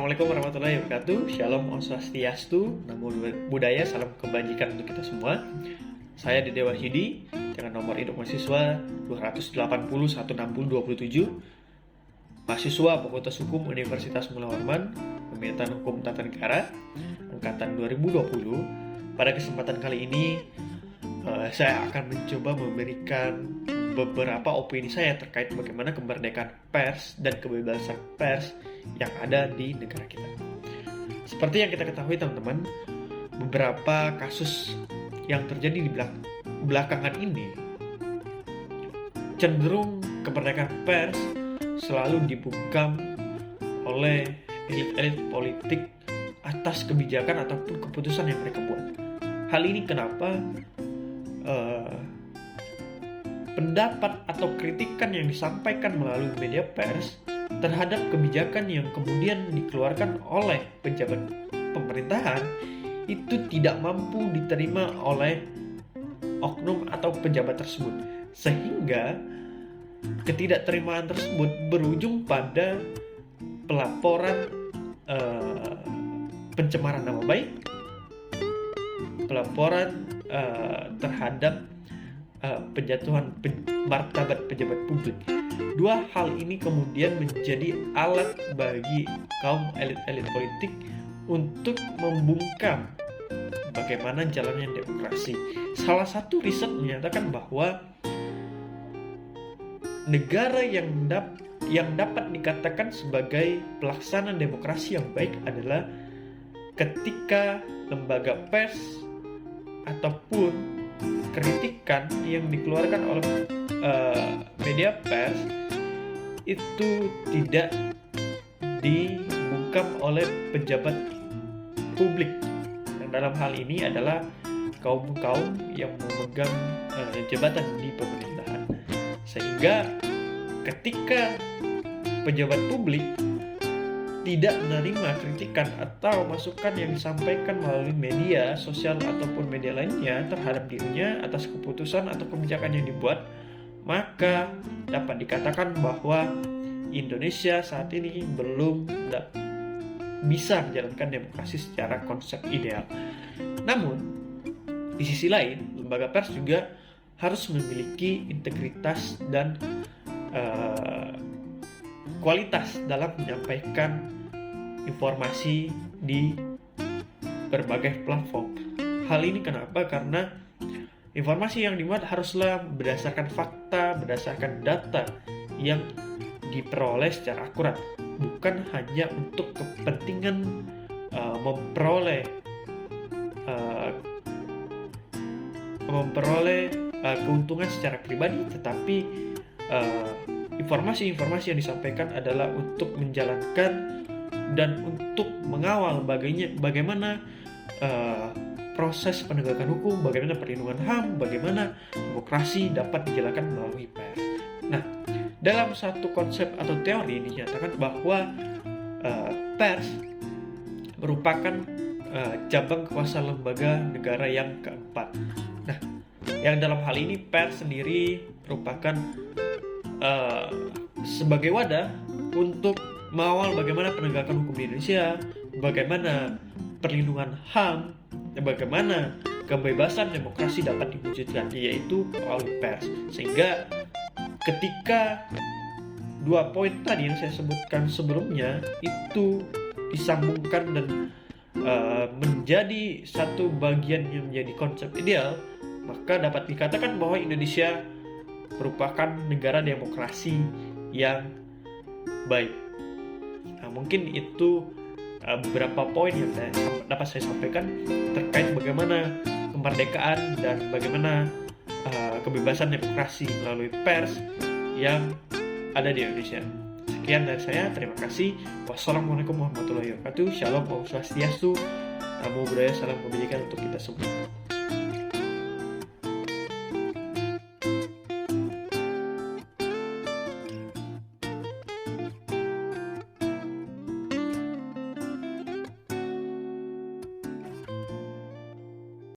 Assalamualaikum warahmatullahi wabarakatuh. Shalom Om Swastiastu, Namo Buddhaya, salam kebajikan untuk kita semua. Saya Dede Wahyudi dengan nomor induk mahasiswa 280 160 27, mahasiswa Fakultas Hukum Universitas Mula Warman, Pemerintahan Hukum Tata Negara, angkatan 2020. Pada kesempatan kali ini saya akan mencoba memberikan beberapa opini saya terkait bagaimana kemerdekaan pers dan kebebasan pers yang ada di negara kita. Seperti yang kita ketahui teman-teman, beberapa kasus yang terjadi di belakangan ini cenderung kemerdekaan pers selalu dibungkam oleh elit-elit politik atas kebijakan ataupun keputusan yang mereka buat. Hal ini kenapa pendapat atau kritikan yang disampaikan melalui media pers terhadap kebijakan yang kemudian dikeluarkan oleh pejabat pemerintahan itu tidak mampu diterima oleh oknum atau pejabat tersebut, sehingga ketidakterimaan tersebut berujung pada pelaporan pencemaran nama baik, pelaporan terhadap penjatuhan martabat pejabat publik. Dua hal ini kemudian menjadi alat bagi kaum elit-elit politik untuk membungkam bagaimana jalannya demokrasi. Salah satu riset menyatakan bahwa negara yang dapat dikatakan sebagai pelaksana demokrasi yang baik adalah ketika lembaga pers ataupun kritikan yang dikeluarkan oleh media pers itu tidak dibungkam oleh pejabat publik, dan dalam hal ini adalah kaum-kaum yang memegang jabatan di pemerintahan. Sehingga ketika pejabat publik tidak menerima kritikan atau masukan yang disampaikan melalui media sosial ataupun media lainnya terhadap dirinya atas keputusan atau kebijakan yang dibuat, maka dapat dikatakan bahwa Indonesia saat ini belum bisa menjalankan demokrasi secara konsep ideal. Namun, di sisi lain, lembaga pers juga harus memiliki integritas dan kualitas dalam menyampaikan informasi di berbagai platform. Hal ini kenapa? Karena informasi yang dimuat haruslah berdasarkan fakta, berdasarkan data yang diperoleh secara akurat, bukan hanya untuk kepentingan memperoleh keuntungan secara pribadi, tetapi informasi-informasi yang disampaikan adalah untuk menjalankan dan untuk mengawal bagaimana proses penegakan hukum, bagaimana perlindungan HAM, bagaimana demokrasi dapat dijalankan melalui pers. Nah, dalam satu konsep atau teori dinyatakan bahwa pers merupakan cabang kekuasaan lembaga negara yang keempat. Nah, yang dalam hal ini pers sendiri merupakan sebagai wadah untuk mengawal bagaimana penegakan hukum di Indonesia, bagaimana perlindungan HAM, dan bagaimana kebebasan demokrasi dapat diwujudkan, yaitu melalui pers. Sehingga ketika dua poin tadi yang saya sebutkan sebelumnya itu disambungkan dan menjadi satu bagian yang menjadi konsep ideal, maka dapat dikatakan bahwa Indonesia merupakan negara demokrasi yang baik. Nah, mungkin itu beberapa poin yang dapat saya sampaikan terkait bagaimana kemerdekaan dan bagaimana kebebasan demokrasi melalui pers yang ada di Indonesia. Sekian dari saya, terima kasih. Wassalamualaikum warahmatullahi wabarakatuh. Shalom Om Swastiastu, Namo Buddhaya, salam kebajikan untuk kita semua.